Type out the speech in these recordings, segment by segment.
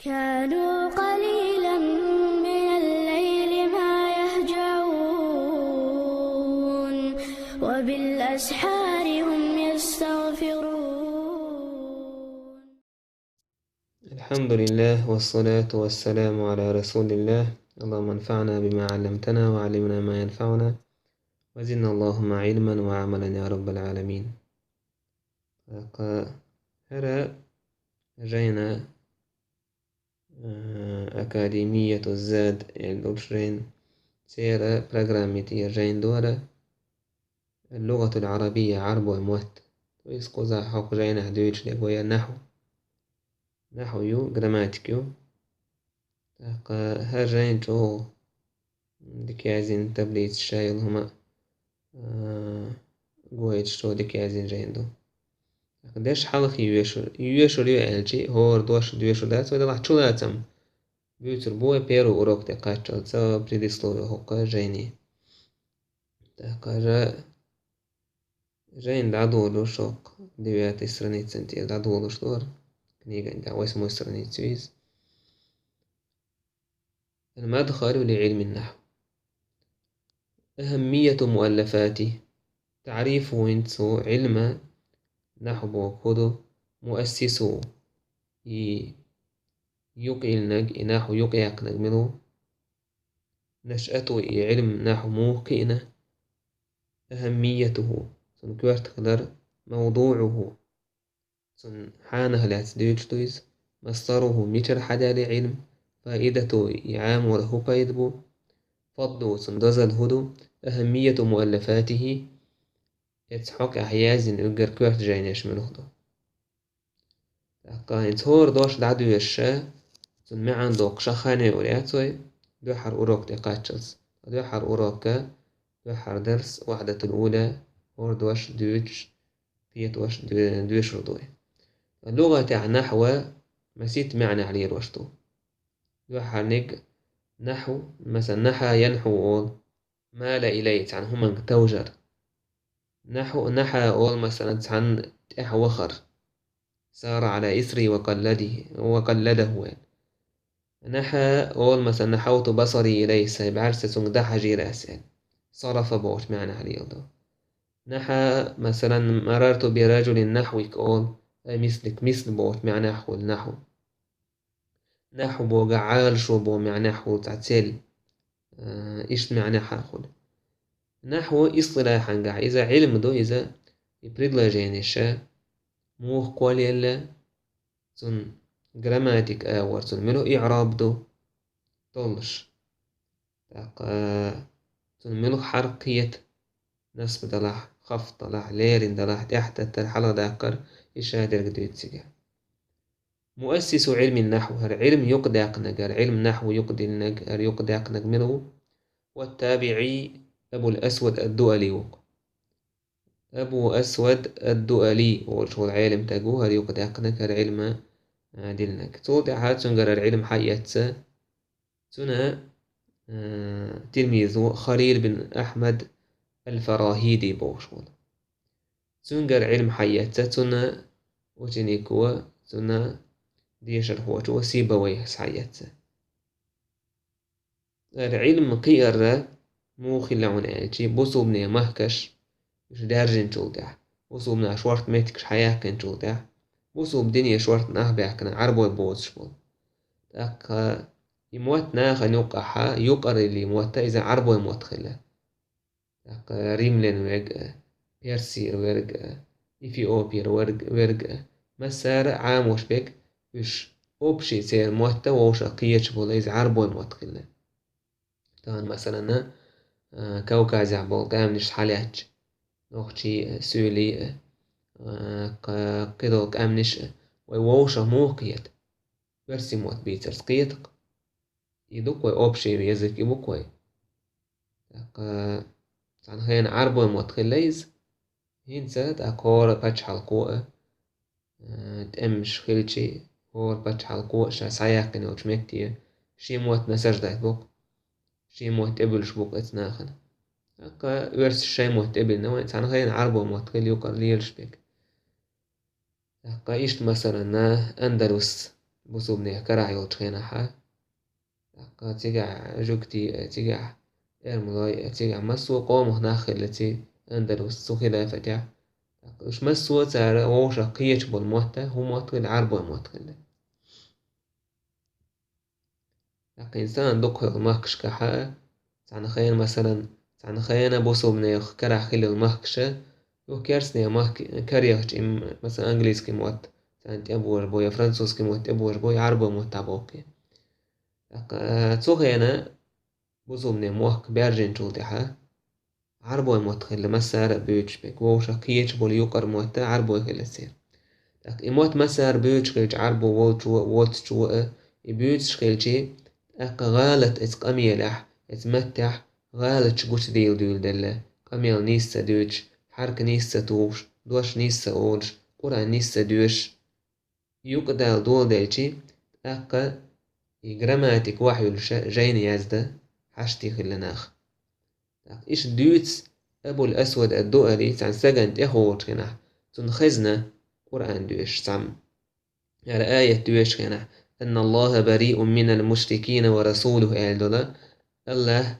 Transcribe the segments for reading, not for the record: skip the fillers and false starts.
كانوا قليلا من الليل ما يهجعون وبالأسحار هم يستغفرون. الحمد لله والصلاة والسلام على رسول الله. اللهم انفعنا بما علمتنا وعلمنا ما ينفعنا وزدنا اللهم علما وعملا يا رب العالمين. هرا جينا أكاديمية الزاد الألشرين سيرة برنامجية جين دورة اللغة العربية عرب وموت ويسقوزا حق جينا دويتش لقويا نحو يو جراماتيكيو هر جين جو دكيازين تبليت الشاي هما قويت شو دكيازين جين دو قديش حلقي يوشر يوالجي هور دوش دوشولات ودا لحشولاتم بيوتر بوي بيرو أوروك تقاتشل سوا بريديسلو هوكا جيني تاقا جين دعدولو شوق ديواتي سرنيت سنتي دعدولو شلور كنيجا دعوة اسمه سرنيت سويس المدخل لعلم النحو. أهمية مؤلفاته تعريف وينتسو علم نحو بوكودو مؤسسو يقيلنج نحو يقيقنج منه نشأته علم نحو موقئنا أهميته سنكوارت خلر موضوعه سن حانه لاتديوجتويز مصدره ميتر حدا لعلم فائدته إعام وله قيدبو فضله سندز الهدو أهمية مؤلفاته يتحق أحياز نقر كوارت جاينيش من هدو قاين تور دوش دعدو يشا سن معان دوق شخاني ورياتوي دو حر أوروك تقاتشلز دو حر أوروكا دو حر درس وحدة الأولى هور دوش دوش فيت وش دوش ردوي اللغة تاع نحو مسيت معنى عليه الوشتو دو حر نق نحو مثلا نحا ينحو أول مال إليه عن هم توجر نحا أول مثلا عن تح وخر سار على إثري وقلده نحا أول مثلا نحوت بصري إليه سيبعرس سنقدح جيراسين صرف بوش معنى عليه نحا مثلا مررت برجل نحوك أول أي مثلك مثل بوش معنى نحو النحو نحو بو قعال شو بو معنى نحو تعتل إيش معنى حاخد نحو إصطلاحا قاع إذا علم دو إذا يبرد لجينيشا موخ قوليلا سن جراماتيك آور سن ملو إعراب دو طولش سن ملو حرقية نسب دلح خفض دلح ليرين دلح تحت الترحلة داكر إشادر قدويت سيجا مؤسس علم النحو هالعلم يقداق نجر علم نحو يقدي النجر يقداق نج منه والتابعي أبو الأسود الدؤلي أبو أسود الدؤلي هو العالم تاجوهر يقداق نجر علم دلنك توضع هات سنجر العلم حياتسا سنة تلميذه خليل بن أحمد الفراهيدي بوشول سنجر علم حياتسا سنة وتنيكوا سنة ديش الحوات وسيبويه حياتسا العلم قير مو خلعون عيجي بوصو بني مهكش مش دارجن توضع بوصو بنا شوارت ميتكش حياة كن توضع بوصو بدنيا شوارت نهبع كنا عربو بوز شبول تاك يموت ناخ نوقعها يقر اللي يموت إذا عربو يموت خلا تاك ريملين ويرج بيرسي ويرج إثيوبيا ويرج مسار عام وشبك وش أوبشي سير موت ووش قيتش بولا إذا عربو يموت خلا طبعا مثلا كوكا زعبول قامنش حالاتش نوختي سولي قدوك أمنش ويووشا موقيت برسي موت بيترس قيتق يدوكوي أوبشي يزك يبوكوي عن خين عربو موت خليز هينسا تاكور باتش حلقوة تأمش خلشي هور باتش حلقوة شا سايقين وشمكتية شي موت نسج دايت بوك شي موت إبلش بوك اتناخن ورس الشي موت إبل نوع عن خين عربو موت خلي يقر ليلش بيك إيشت مثلا أندلس بوسو بنيه كرا يوتخينا حا تيجع جوكتي تيجع إرملاي تيجع مسو قوم هناخ التي أندلس سوخي فتح إيش مسو تار ووشا قيش بالموتة هو موتة العربو موتة لكن إنسان دقه المهكش كحا تعني خيان مثلا تعني خيانا بوسو بنيه كرا خيل المهكشة يو كيرسني مهك كريه مثلا إنجليز كي موت تعني أبوش بويا فرنسوس كي موت أبوش بويا عربو موت تابوكي تسوخينا بوسو بنيه موهك بيرجين شولتها عربو موت خيل مسار بيوش بك ووشا قيش بول يوقر موت عربو خيل السير إموت مسار بيوش خيل عربو ووت شو بيوش خيل شي غالت إس قميلح إس متح غالت شبوش ديل دلة قميل نيسا دوش حرك نيسا توش دوش نيسا أولش قرآن نيسا دوش يقدر دول ديلشي جراماتيك وحي جاين يزدا حشتي خلناخ إيش دوتس أبو الأسود الدؤلي عن سجنت إخوت كنا تنخزنا قرآن دوش سام على آية دوش كنا أن الله بريء من المشركين ورسوله ألدولا الله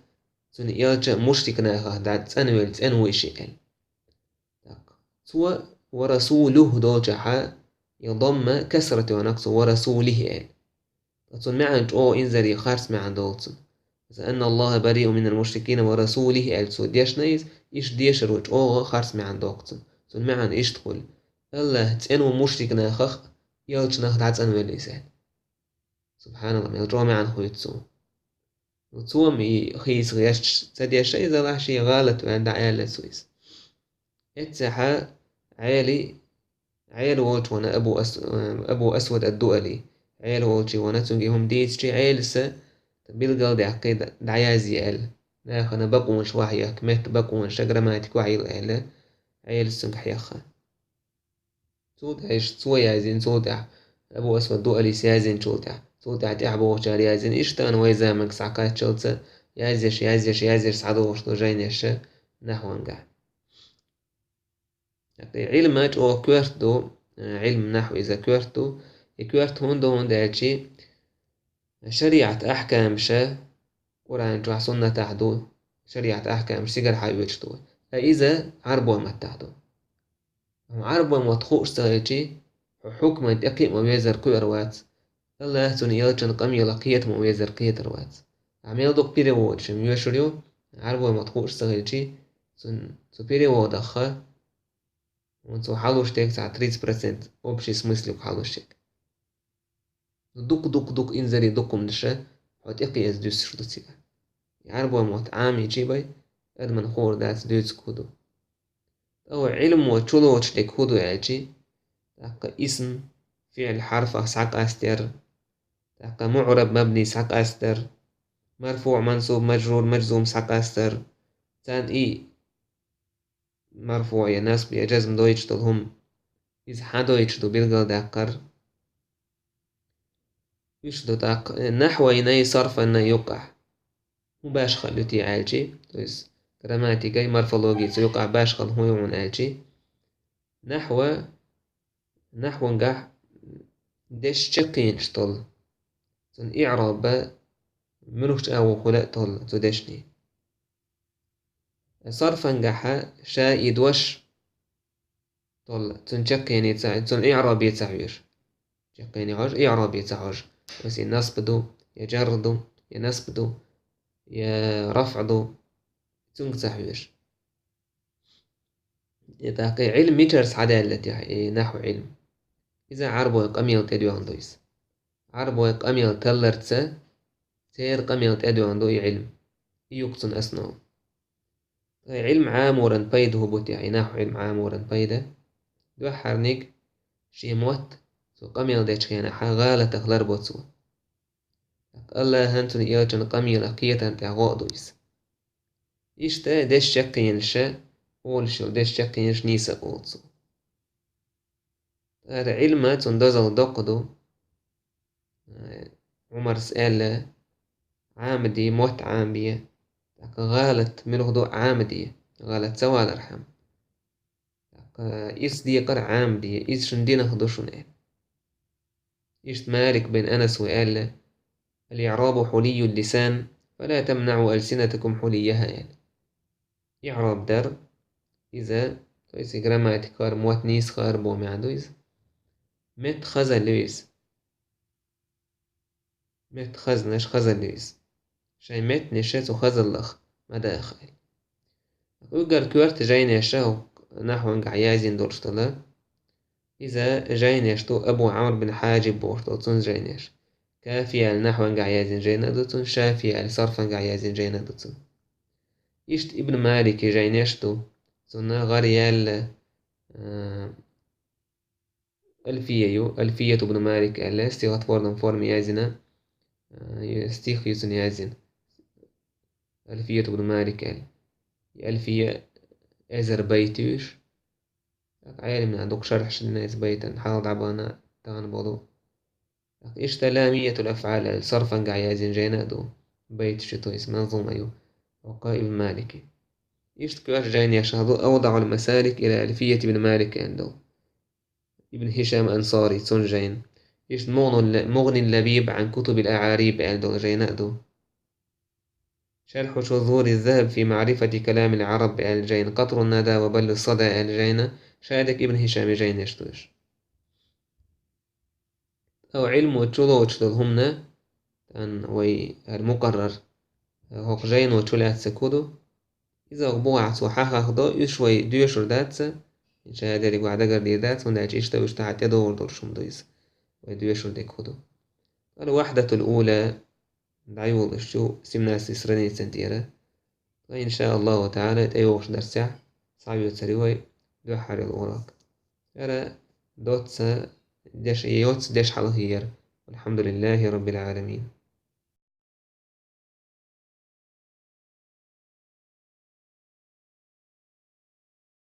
تن يلجأ مشركنا خه دعت تنويل تنويش ال سوى ورسوله دوجح يضم كسرة ونقص ورسوله ال تن معن أو إنزري خارس معن دولتن أن الله بريء من المشركين ورسوله ال سو ديش نيز إيش ديش روج أو خارس معن دوقتن تن معن إيش تقول الله تنو مشركنا خخ يلجأ نخ دعت تنويل إسال سبحان الله يلجأ معن خويتسو وتوم خيس غيش تدي شيء إذا راح شيء غلط وعند عيال السويس اتسحا عيل وولت وانا أبو أسود الدؤلي عيل وولتي وانا تنجيهم ديت شي عيل سا بيلقال دي عقيدة دعيازي ال ناخنا بقو مش وحيا كميت بقو مش جراماتيك وحي العيلة عيل السنك حيخا سود عيش سوى يازين سود أبو أسود الدؤلي سيازين شولتها سود تعبو وشار يازين إشتان ويزامك سعكات شلتة يازيش سعدوش دو جاينيش نحو انقع علمات أو كورتو علم نحو إذا كورتو كورت هون دالشي شريعة أحكام شا قرآن جوع سنة تحدو شريعة أحكام سيجر حيوشتو إذا عربو ما تحدو عربو ما تخوش تغيشي حكم دقيق مميزر كوروات الله تون يلجن قمي لقيت مميزر قيت روات عميل دوك بيري وود شميو شريو عربو ما تخوش تغيشي تون بيري وود أخا وانتو حالوش تيك ساعة 30% وبشي سمسلك حالوش تيك دوك إنزري دوكم دشا حوت إقي دوس شدو تيكا يعربوا موت عامي جيباي أدمن خور دات دوس كودو أو علم وشلو وشتك كودو يعجي تاقا اسم فعل حرف ساق أستر تاقا معرب مبني ساق أستر مرفوع منصوب مجرور مجزوم ساق أستر تان مرفوع يا نصب يا جزم دويتش دولهم إذا حدويتش دو بيلغل داقر ويش دو تاق نحو يناي صرف أن يقع وباش خلوتي عالجي تويز جراماتيكاي مورفولوجي يقع باش خل هو يعون عالجي نحو نقع ديش تشقين شطل تن إعراب منوش أو خلاء طل تدشني صرفا نقحا شايد وش طل تن تشقين يتساعد تن إعراب يتسعير تشقين يعج إعراب يتسعج بس ينصبدو يجردو ينصبدو يا رفعدو تنك تحوير يتاقي علم ميترس عدالة نحو علم إذا عربو قميل تدو عندويس عربو قميل تلرتسا سير قميل تدو عندوي علم يقصن أسنو علم عامورا بيده بوتي نحو علم عامورا بيده دو حرنيك شي موت سو قميل ديش كينا غالة تغلر بوتسو الله هنتون إيوجن قميل أقيتا تعغودويس إشتا ديش شاكين شا أولشو ديش شاكين نيسا أولسو علمة تندزل دقدو عمر سأل عامدي موت عامبية غالت ملغدو عامدية غالت سوال أرحم إس دي قر عامدية إس شندين خدوشون إشت مالك بن أنس وقال له الإعراب حلي اللسان فلا تمنعوا ألسنتكم حليها يعني إعراب در إذا تويس جراماتيكار موات نيس خار بو معدويز مت خزن لويس مت خزنش خزن لويس شاي مت نشيت وخزن لخ مدى أخيل وقر كورت جاين يشاو نحو عيازين دورشتلا إذا جاين يشتو أبو عمرو بن حاجب بورتوتون جاينيش كافية نحو عيازين جاينا دوتون شافية لصرفا عيازين جاينا دوتون إشت ابن مالك جاينيشتو سنة غريال ألفية ابن مالك ألا ستيغت فوردن فورم يازنا ستيخ يوسن يازن ألفية ابن مالك ألفية أزر بيتوش عالم من عندك شرح شلناس بيتا حاض عبانا تغن بضو إيش تلامية الأفعال صرفا قايازين جينا دو بيت شتو اسم منظوم أيو وقائب مالكي إيش تكواش جاين يشهدو أوضع المسالك إلى ألفية ابن مالك عنده ابن هشام أنصاري سون جين إيش مغني اللبيب عن كتب الأعاريب عنده جينا دو شرح شذور الذهب في معرفة كلام العرب الجين قطر الندى وبل الصدى الجين شادك ابن هشام جين يشتوش أو علم وتشلو وتشلهمنا أن وي المقرر هوق جين وتشلات سكودو إذا غبوع صحاح خدو يشوي ديوشر داتسا إن شاء الله ديري قاعدة قردي دات من داعش إشتا تحت يدور دورشم دويس وديوشر ديك خدو الوحدة الأولى دعيول الشو سمنا سيسرني سنتيرة وإن شاء الله تعالى تأيوش درسع صعب تسريوي دو حاري الأوراق أرى دوتسا ديش حلهير والحمد لله رب العالمين.